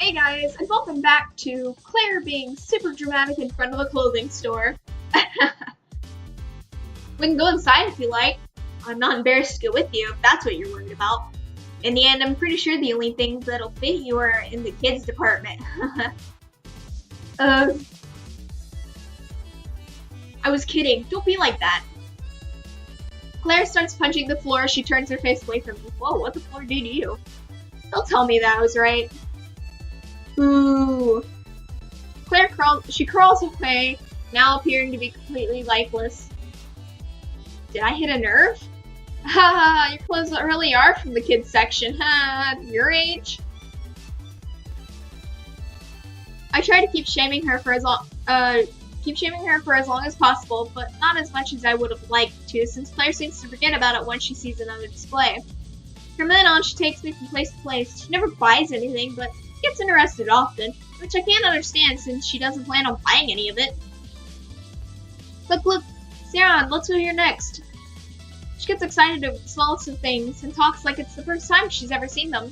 Hey guys, and welcome back to Claire being super dramatic in front of a clothing store. We can go inside if you like. I'm not embarrassed to go with you if that's what you're worried about. In the end, I'm pretty sure the only things that'll fit you are in the kids department. I was kidding. Don't be like that. Claire starts punching the floor as she turns her face away from me. Whoa, what the floor did you? Don't tell me that I was right. Ooh. Claire crawls away, now appearing to be completely lifeless. Did I hit a nerve? Haha, your clothes really are from the kids section, huh? Your age? I try to keep shaming her for as long as possible, but not as much as I would have liked to, since Claire seems to forget about it once she sees another display. From then on, she takes me from place to place. She never buys anything, but gets interested often, which I can't understand since she doesn't plan on buying any of it. Look, Sarah, let's go here next. She gets excited over the smallest of things and talks like it's the first time she's ever seen them.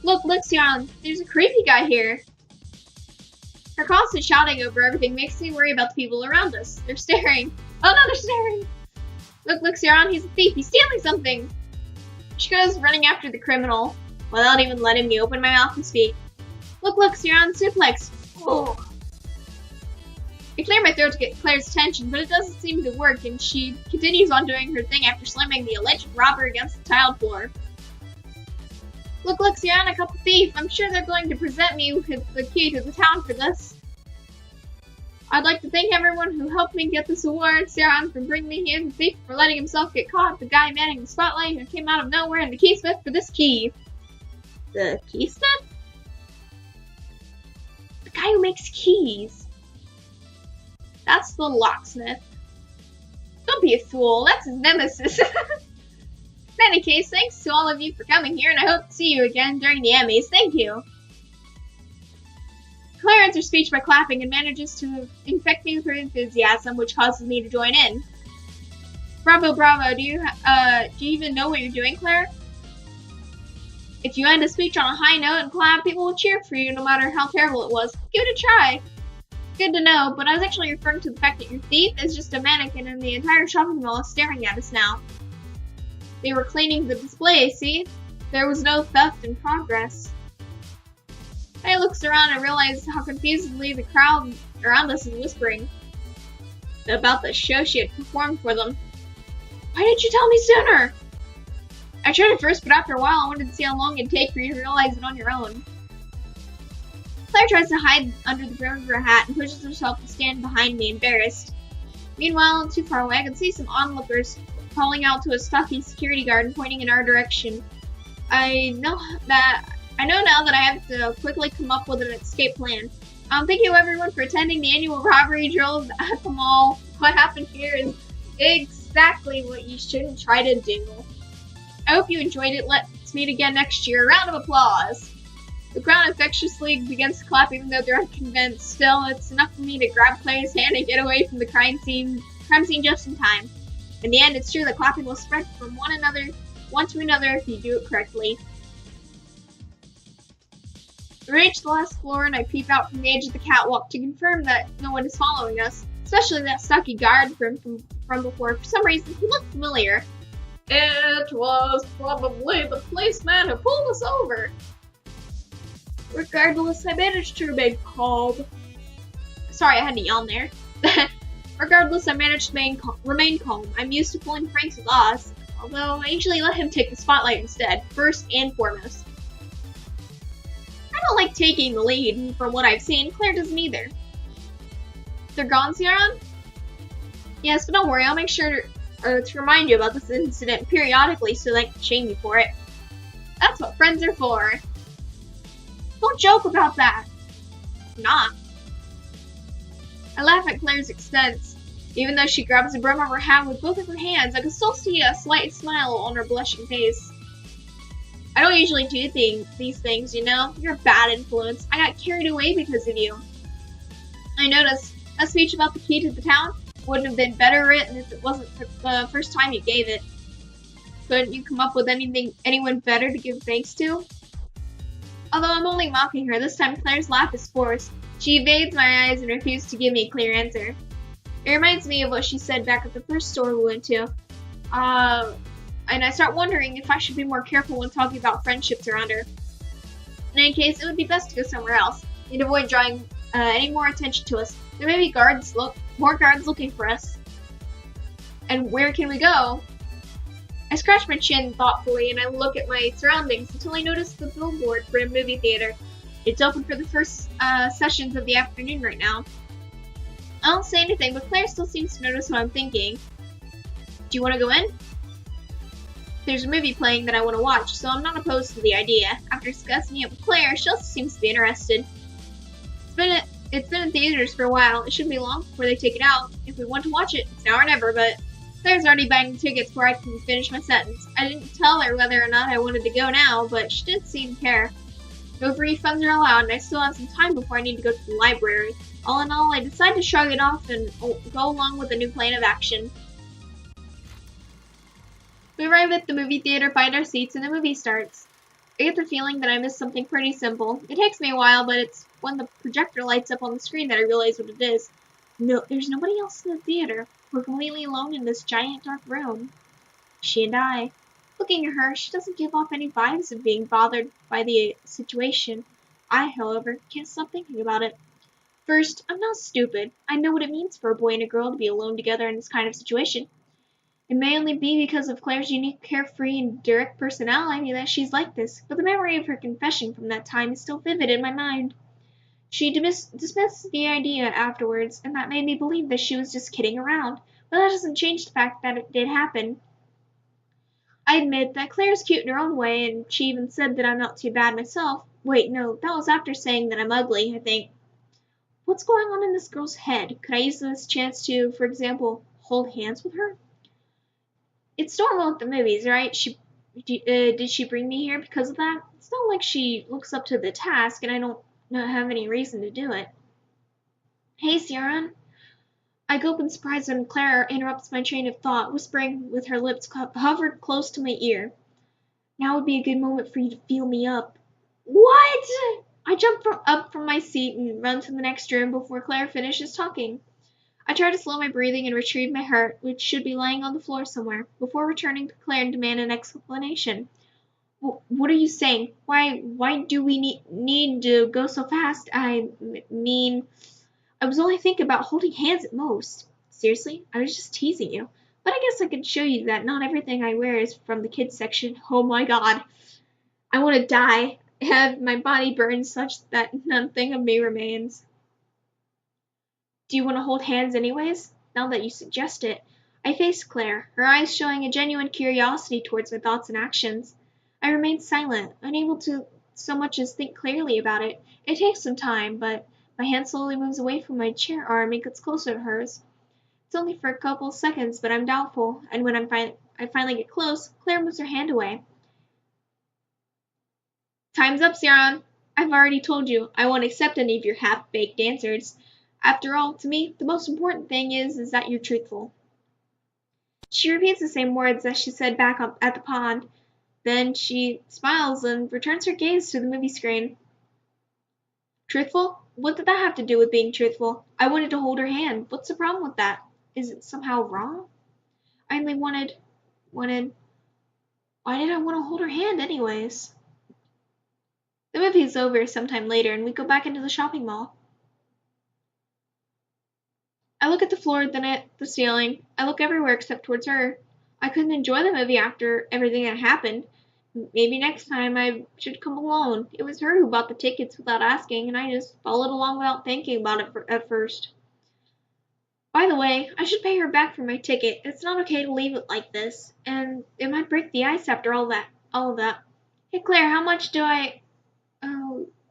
Look, Sarah, there's a creepy guy here. Her constant shouting over everything makes me worry about the people around us. They're staring. Oh no, they're staring! Look, Sarah, he's a thief. He's stealing something. She goes running after the criminal, without even letting me open my mouth and speak. Look, Sarah, Suplex. Oh. I clear my throat to get Claire's attention, but it doesn't seem to work, and she continues on doing her thing after slamming the alleged robber against the tiled floor. Look, Sarah, a couple thief. I'm sure they're going to present me with the key to the town for this. I'd like to thank everyone who helped me get this award. Sarah for bringing me here, the thief for letting himself get caught, the guy manning the spotlight who came out of nowhere, and the keysmith for this key. The keysmith? The guy who makes keys. That's the locksmith. Don't be a fool, that's his nemesis. In any case, thanks to all of you for coming here, and I hope to see you again during the Emmys. Thank you. Claire ends her speech by clapping and manages to infect me with her enthusiasm, which causes me to join in. Bravo. Do you even know what you're doing, Claire? If you end a speech on a high note and clap, people will cheer for you no matter how terrible it was. Give it a try. Good to know, but I was actually referring to the fact that your thief is just a mannequin and the entire shopping mall is staring at us now. They were cleaning the display, see? There was no theft in progress. I looks around and realize how confusedly the crowd around us is whispering about the show she had performed for them. Why didn't you tell me sooner? I tried at first, but after a while I wanted to see how long it'd take for you to realize it on your own. Claire tries to hide under the brim of her hat and pushes herself to stand behind me, embarrassed. Meanwhile, not too far away, I can see some onlookers calling out to a stocky security guard and pointing in our direction. I know now that I have to quickly come up with an escape plan. Thank you everyone for attending the annual robbery drill at the mall. What happened here is exactly what you shouldn't try to do. I hope you enjoyed it. Let's meet again next year. A round of applause. The crowd infectiously begins to clap even though they're unconvinced. Still, it's enough for me to grab Claire's hand and get away from the crime scene just in time. In the end, it's true that clapping will spread from one to another if you do it correctly. We reach the last floor and I peep out from the edge of the catwalk to confirm that no one is following us, especially that stocky guard from before. For some reason, he looked familiar. It was probably the policeman who pulled us over. Regardless, I managed to remain calm. Sorry, I had to yawn there. Regardless, I managed to remain calm. I'm used to pulling pranks with Oz, although I usually let him take the spotlight instead, first and foremost. I don't like taking the lead, and from what I've seen, Claire doesn't either. They're gone, Ciaran? Yes, but don't worry, I'll make sure to remind you about this incident periodically so that I can shame you for it. That's what friends are for. Don't joke about that. Not. I laugh at Claire's expense. Even though she grabs the brim of her hat with both of her hands, I can still see a slight smile on her blushing face. I don't usually do these things, you know? You're a bad influence. I got carried away because of you. I noticed that speech about the key to the town wouldn't have been better written if it wasn't the first time you gave it. Couldn't you come up with anyone better to give thanks to? Although I'm only mocking her, this time Claire's laugh is forced. She evades my eyes and refuses to give me a clear answer. It reminds me of what she said back at the first store we went to. And I start wondering if I should be more careful when talking about friendships around her. In any case, it would be best to go somewhere else and avoid drawing any more attention to us. There may be more guards looking for us. And where can we go? I scratch my chin thoughtfully and I look at my surroundings until I notice the billboard for a movie theater. It's open for the first sessions of the afternoon right now. I don't say anything, but Claire still seems to notice what I'm thinking. Do you want to go in? There's a movie playing that I want to watch, so I'm not opposed to the idea. After discussing it with Claire, she also seems to be interested. It's been in theaters for a while. It shouldn't be long before they take it out. If we want to watch it, it's now or never, but Claire's already buying the tickets before I can finish my sentence. I didn't tell her whether or not I wanted to go now, but she didn't seem to care. No refunds are allowed, and I still have some time before I need to go to the library. All in all, I decide to shrug it off and go along with the new plan of action. We arrive at the movie theater, find our seats, and the movie starts. I get the feeling that I missed something pretty simple. It takes me a while, but it's when the projector lights up on the screen that I realize what it is. No, there's nobody else in the theater. We're completely alone in this giant dark room. She and I. Looking at her, she doesn't give off any vibes of being bothered by the situation. I, however, can't stop thinking about it. First, I'm not stupid. I know what it means for a boy and a girl to be alone together in this kind of situation. It may only be because of Claire's unique, carefree, and direct personality that she's like this, but the memory of her confession from that time is still vivid in my mind. She dismissed the idea afterwards, and that made me believe that she was just kidding around, but that doesn't change the fact that it did happen. I admit that Claire's cute in her own way, and she even said that I'm not too bad myself. Wait, no, that was after saying that I'm ugly, I think. What's going on in this girl's head? Could I use this chance to, for example, hold hands with her? It's normal at the movies, right? Did she bring me here because of that? It's not like she looks up to the task and I don't have any reason to do it. Hey, Ciaran. I go up in surprise when Claire interrupts my train of thought, whispering with her lips hovered close to my ear. Now would be a good moment for you to feel me up. What? I jump up from my seat and run to the next room before Claire finishes talking. I try to slow my breathing and retrieve my heart, which should be lying on the floor somewhere, before returning to Claire and demand an explanation. What are you saying? Why do we need to go so fast? I mean, I was only thinking about holding hands at most. Seriously? I was just teasing you. But I guess I could show you that not everything I wear is from the kids section. Oh my god. I want to die. Have my body burned such that nothing of me remains. Do you want to hold hands anyways? Now that you suggest it. I face Claire, her eyes showing a genuine curiosity towards my thoughts and actions. I remain silent, unable to so much as think clearly about it. It takes some time, but my hand slowly moves away from my chair arm and gets closer to hers. It's only for a couple of seconds, but I'm doubtful, and when I finally get close, Claire moves her hand away. Time's up, Ciaran. I've already told you I won't accept any of your half-baked answers. After all, to me, the most important thing is that you're truthful. She repeats the same words that she said back up at the pond. Then she smiles and returns her gaze to the movie screen. Truthful? What did that have to do with being truthful? I wanted to hold her hand. What's the problem with that? Is it somehow wrong? I only wanted... Why did I want to hold her hand anyways? The movie's over sometime later and we go back into the shopping mall. I look at the floor, then at the ceiling. I look everywhere except towards her. I couldn't enjoy the movie after everything that happened. Maybe next time I should come alone. It was her who bought the tickets without asking, and I just followed along without thinking about it at first. By the way, I should pay her back for my ticket. It's not okay to leave it like this, and it might break the ice after all of that. Hey Claire, how much do I...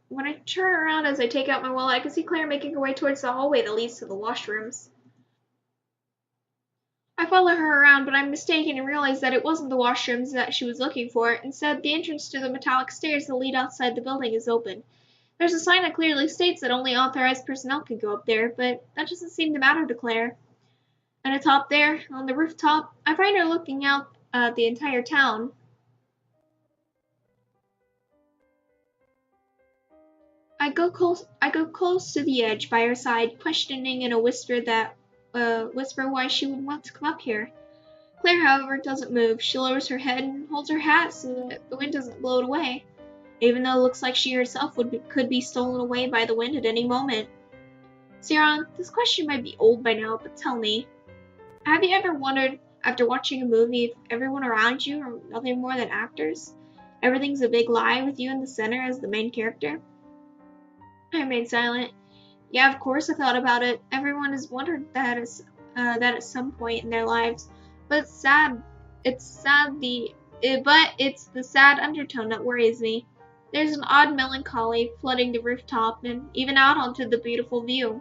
When I turn around as I take out my wallet, I can see Claire making her way towards the hallway that leads to the washrooms. I follow her around, but I'm mistaken and realize that it wasn't the washrooms that she was looking for. Instead, the entrance to the metallic stairs that lead outside the building is open. There's a sign that clearly states that only authorized personnel can go up there, but that doesn't seem to matter to Claire. And atop there, on the rooftop, I find her looking out at the entire town. I go close to the edge by her side, questioning in a whisper why she would want to come up here. Claire, however, doesn't move. She lowers her head and holds her hat so that the wind doesn't blow it away, even though it looks like she herself could be stolen away by the wind at any moment. Siron, this question might be old by now, but tell me, have you ever wondered, after watching a movie, if everyone around you are nothing more than actors? Everything's a big lie with you in the center as the main character? I remained silent. Yeah, of course I thought about it. Everyone has wondered that at some point in their lives. But it's sad. But it's the sad undertone that worries me. There's an odd melancholy flooding the rooftop and even out onto the beautiful view.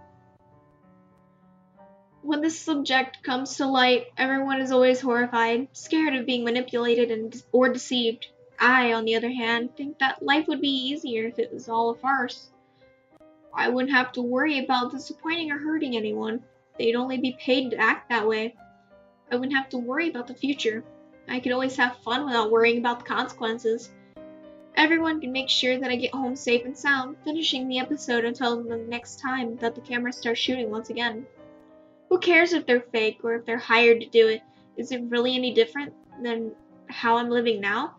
When this subject comes to light, everyone is always horrified, scared of being manipulated or deceived. I, on the other hand, think that life would be easier if it was all a farce. I wouldn't have to worry about disappointing or hurting anyone. They'd only be paid to act that way. I wouldn't have to worry about the future. I could always have fun without worrying about the consequences. Everyone can make sure that I get home safe and sound, finishing the episode until the next time that the camera starts shooting once again. Who cares if they're fake or if they're hired to do it? Is it really any different than how I'm living now?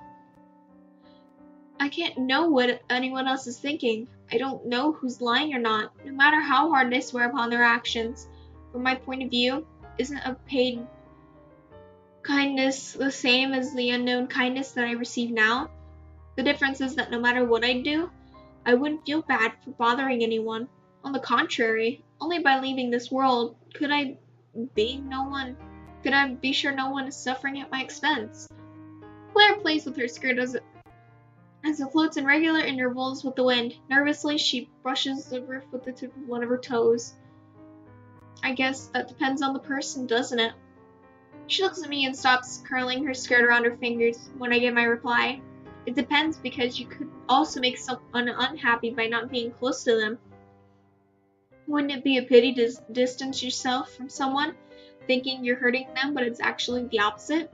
I can't know what anyone else is thinking. I don't know who's lying or not, no matter how hard they swear upon their actions. From my point of view, isn't a paid kindness the same as the unknown kindness that I receive now? The difference is that no matter what I do, I wouldn't feel bad for bothering anyone. On the contrary, only by leaving this world could I be sure no one is suffering at my expense. Claire plays with her skirt as it floats in regular intervals with the wind. Nervously, she brushes the roof with the tip of one of her toes. I guess that depends on the person, doesn't it? She looks at me and stops curling her skirt around her fingers when I give my reply. It depends because you could also make someone unhappy by not being close to them. Wouldn't it be a pity to distance yourself from someone, thinking you're hurting them, but it's actually the opposite?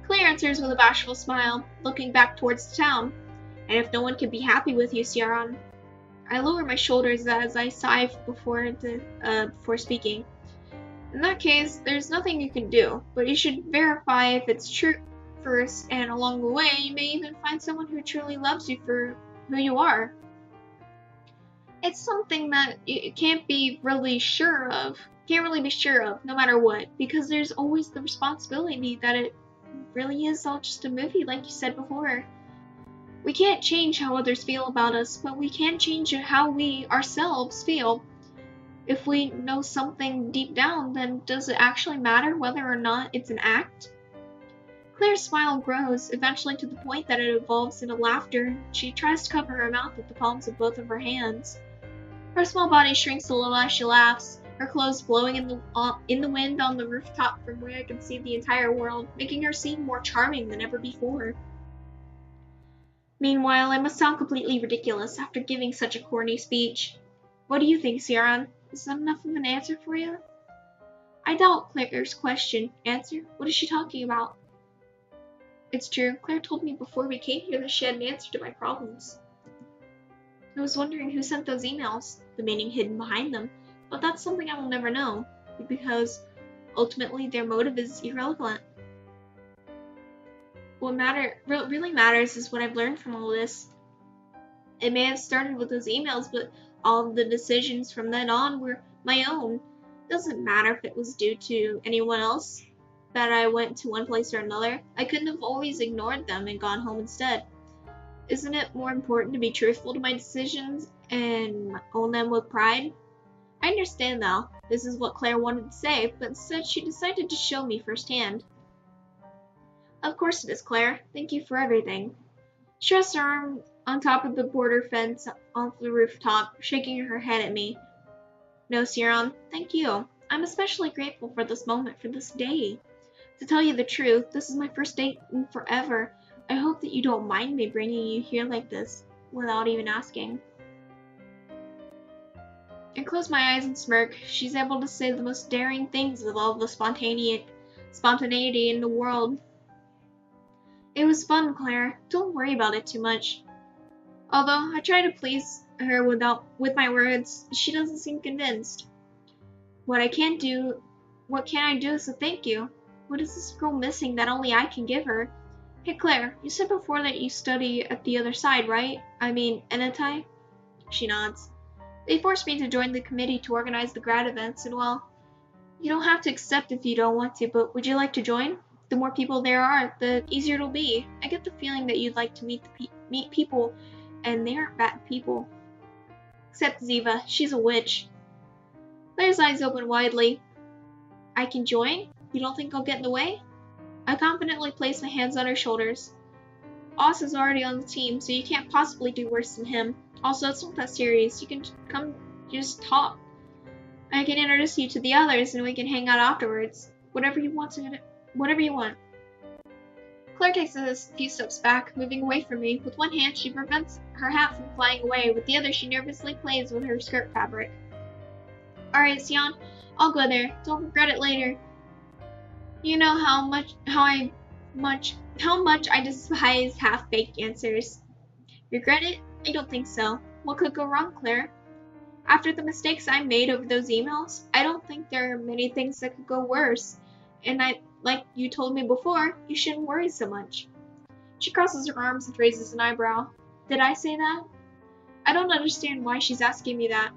Claire answers with a bashful smile, looking back towards the town. And if no one can be happy with you, Ciaran. I lower my shoulders as I sigh before speaking. In that case, there's nothing you can do, but you should verify if it's true first, and along the way, you may even find someone who truly loves you for who you are. It's something that you can't really be sure of, no matter what, because there's always the responsibility that it really is all just a movie, like you said before. We can't change how others feel about us, but we can change how we ourselves feel. If we know something deep down, then does it actually matter whether or not it's an act? Claire's smile grows, eventually to the point that it evolves into laughter. She tries to cover her mouth with the palms of both of her hands. Her small body shrinks a little as she laughs, her clothes blowing in the wind on the rooftop from where I can see the entire world, making her seem more charming than ever before. Meanwhile, I must sound completely ridiculous after giving such a corny speech. What do you think, Ciaran? Is that enough of an answer for you? I doubt Claire's question. Answer? What is she talking about? It's true. Claire told me before we came here that she had an answer to my problems. I was wondering who sent those emails, the meaning hidden behind them, but that's something I will never know, because ultimately their motive is irrelevant. What really matters is what I've learned from all this. It may have started with those emails, but all of the decisions from then on were my own. It doesn't matter if it was due to anyone else that I went to one place or another. I couldn't have always ignored them and gone home instead. Isn't it more important to be truthful to my decisions and own them with pride? I understand now. This is what Claire wanted to say, but instead she decided to show me firsthand. Of course it is, Claire. Thank you for everything. She rests her arm on top of the border fence off the rooftop, shaking her head at me. No, Ciaran, thank you. I'm especially grateful for this moment, for this day. To tell you the truth, this is my first date in forever. I hope that you don't mind me bringing you here like this, without even asking. I close my eyes and smirk. She's able to say the most daring things with all the spontaneity in the world. It was fun, Claire. Don't worry about it too much. Although I try to please her with my words. She doesn't seem convinced. What can I do as a thank you? What is this girl missing that only I can give her? Hey Claire, you said before that you study at the other side, right? I mean, Enetai? She nods. They forced me to join the committee to organize the grad events, and well, you don't have to accept if you don't want to, but would you like to join? The more people there are, the easier it'll be. I get the feeling that you'd like to meet people, and they aren't bad people. Except Ziva, she's a witch. Claire's eyes open widely. I can join? You don't think I'll get in the way? I confidently place my hands on her shoulders. Oz is already on the team, so you can't possibly do worse than him. Also, it's not that serious. You can come, just talk. I can introduce you to the others, and we can hang out afterwards. Whatever you want. Claire takes a few steps back, moving away from me. With one hand, she prevents her hat from flying away. With the other, she nervously plays with her skirt fabric. Alright, Sion, I'll go there. Don't regret it later. You know how much I despise half-baked answers. Regret it? I don't think so. What could go wrong, Claire? After the mistakes I made over those emails, I don't think there are many things that could go worse. And like you told me before, you shouldn't worry so much. She crosses her arms and raises an eyebrow. Did I say that? I don't understand why she's asking me that.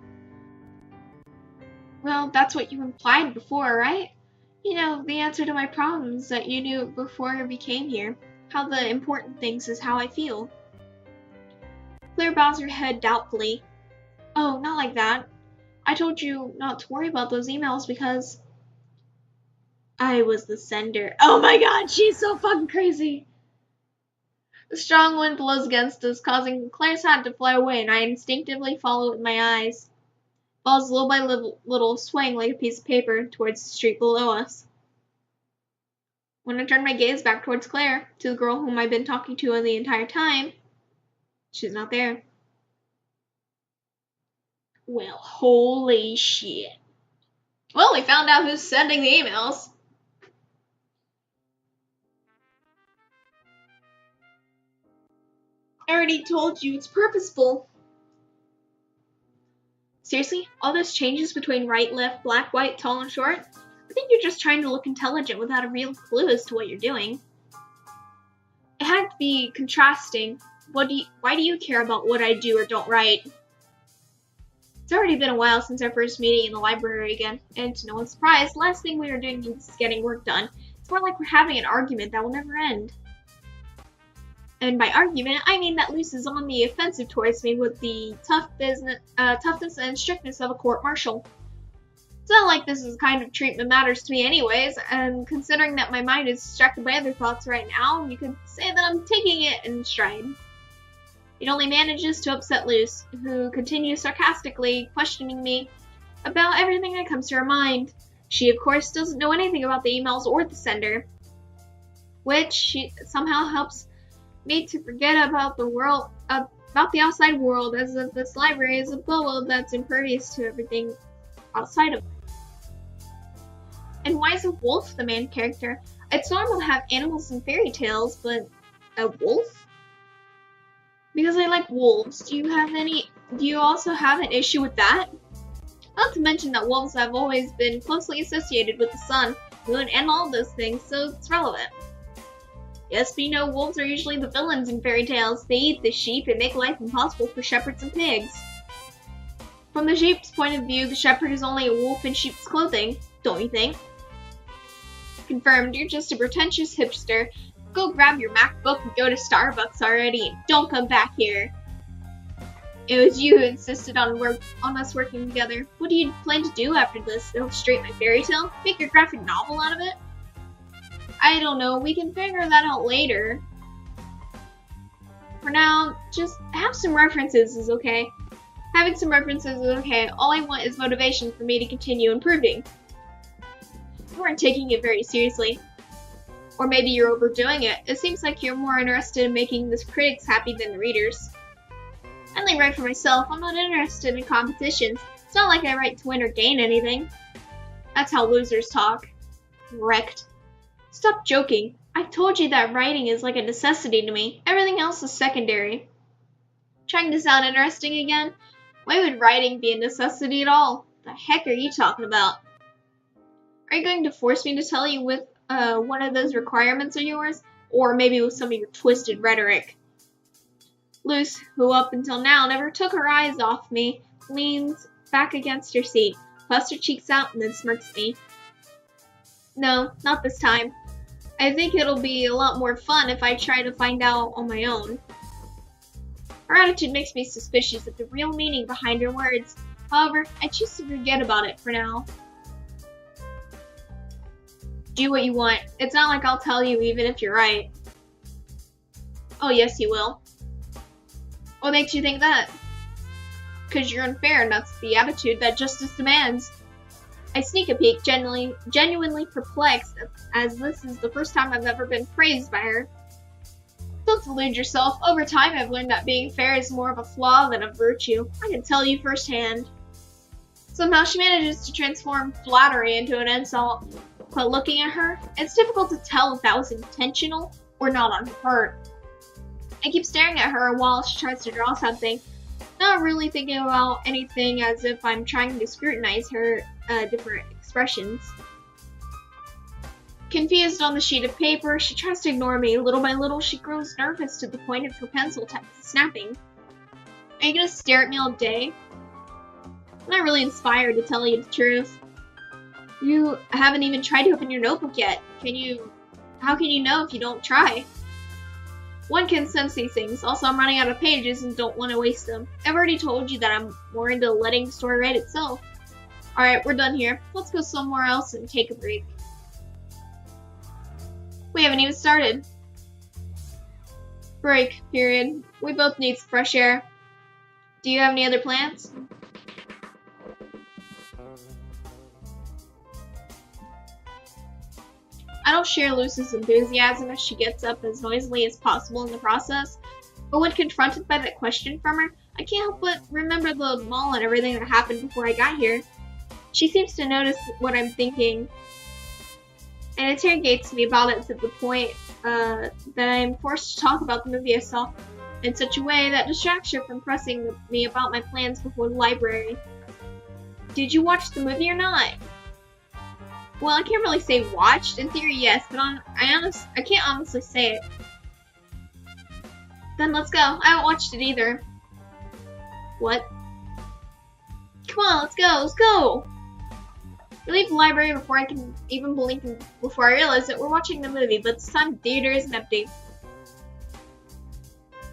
Well, that's what you implied before, right? You know, the answer to my problems that you knew before we came here. How the important things is how I feel. Claire bows her head doubtfully. Oh, not like that. I told you not to worry about those emails because I was the sender. Oh my god, she's so fucking crazy. The strong wind blows against us, causing Claire's hat to fly away, and I instinctively follow it with my eyes. Falls little by little, swaying like a piece of paper towards the street below us. When I turn my gaze back towards Claire, to the girl whom I've been talking to the entire time, she's not there. Well, holy shit. Well, we found out who's sending the emails. I already told you it's purposeful. Seriously? All those changes between right, left, black, white, tall, and short? I think you're just trying to look intelligent without a real clue as to what you're doing. It had to be contrasting. Why do you care about what I do or don't write? It's already been a while since our first meeting in the library again, and to no one's surprise, the last thing we are doing is getting work done. It's more like we're having an argument that will never end. And by argument, I mean that Luce is on the offensive towards me with the toughness and strictness of a court-martial. It's not like this is the kind of treatment matters to me anyways, and considering that my mind is distracted by other thoughts right now, you could say that I'm taking it in stride. It only manages to upset Luce, who continues sarcastically questioning me about everything that comes to her mind. She, of course, doesn't know anything about the emails or the sender, which she somehow helps me to forget about the outside world, as if this library is a bubble that's impervious to everything outside of it. And why is a wolf the main character? It's normal to have animals in fairy tales, but a wolf? Because I like wolves. Do you also have an issue with that? Not to mention that wolves have always been closely associated with the sun, moon, and all those things, so it's relevant. Yes, but you know, wolves are usually the villains in fairy tales. They eat the sheep and make life impossible for shepherds and pigs. From the sheep's point of view, the shepherd is only a wolf in sheep's clothing, don't you think? Confirmed, you're just a pretentious hipster. Go grab your MacBook and go to Starbucks already, and don't come back here. It was you who insisted on us working together. What do you plan to do after this? Illustrate my fairy tale? Make a graphic novel out of it? I don't know, we can figure that out later. For now, just have some references is okay. Having some references is okay. All I want is motivation for me to continue improving. You aren't taking it very seriously. Or maybe you're overdoing it. It seems like you're more interested in making the critics happy than the readers. I only write for myself. I'm not interested in competitions. It's not like I write to win or gain anything. That's how losers talk. Wrecked. Stop joking. I've told you that writing is like a necessity to me. Everything else is secondary. Trying to sound interesting again? Why would writing be a necessity at all? The heck are you talking about? Are you going to force me to tell you with one of those requirements of yours? Or maybe with some of your twisted rhetoric? Luce, who up until now never took her eyes off me, leans back against her seat, puffs her cheeks out, and then smirks at me. No, not this time. I think it'll be a lot more fun if I try to find out on my own. Her attitude makes me suspicious of the real meaning behind her words. However, I choose to forget about it for now. Do what you want. It's not like I'll tell you even if you're right. Oh, yes, you will. What makes you think that? Because you're unfair, and that's the attitude that justice demands. I sneak a peek, genuinely perplexed, as this is the first time I've ever been praised by her. Don't delude yourself. Over time, I've learned that being fair is more of a flaw than a virtue. I can tell you firsthand. Somehow she manages to transform flattery into an insult. But looking at her, it's difficult to tell if that was intentional or not on her part. I keep staring at her while she tries to draw something, not really thinking about anything, as if I'm trying to scrutinize her different expressions. Confused on the sheet of paper, she tries to ignore me. Little by little, she grows nervous to the point of her pencil snapping. Are you gonna stare at me all day? I'm not really inspired, to tell you the truth. You haven't even tried to open your notebook yet. How can you know if you don't try? One can sense these things. Also, I'm running out of pages and don't want to waste them. I've already told you that I'm more into letting the story write itself. Alright, we're done here. Let's go somewhere else and take a break. We haven't even started. Break, period. We both need some fresh air. Do you have any other plans? I don't share Luce's enthusiasm as she gets up as noisily as possible in the process, but when confronted by that question from her, I can't help but remember the mall and everything that happened before I got here. She seems to notice what I'm thinking, and interrogates me about it to the point that I am forced to talk about the movie I saw in such a way that distracts her from pressing me about my plans before the library. Did you watch the movie or not? Well, I can't really say watched. In theory, yes, but I can't honestly say it. Then let's go. I haven't watched it either. What? Come on, let's go. Let's go. We leave the library before I can even blink and before I realize that we're watching the movie, but this time the theater isn't empty.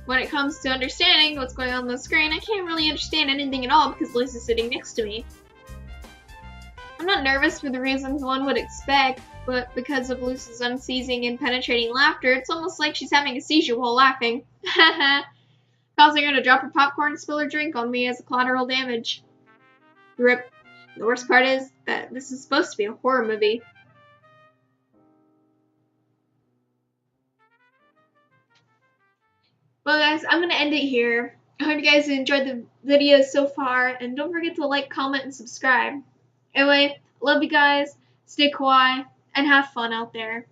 When it comes to understanding what's going on the screen, I can't really understand anything at all because Liz is sitting next to me. I'm not nervous for the reasons one would expect, but because of Luce's unceasing and penetrating laughter, it's almost like she's having a seizure while laughing. Causing her to drop her popcorn and spill her drink on me as a collateral damage. Rip. The worst part is that this is supposed to be a horror movie. Well guys, I'm going to end it here. I hope you guys enjoyed the video so far, and don't forget to like, comment, and subscribe. Anyway, love you guys, stay kawaii, and have fun out there.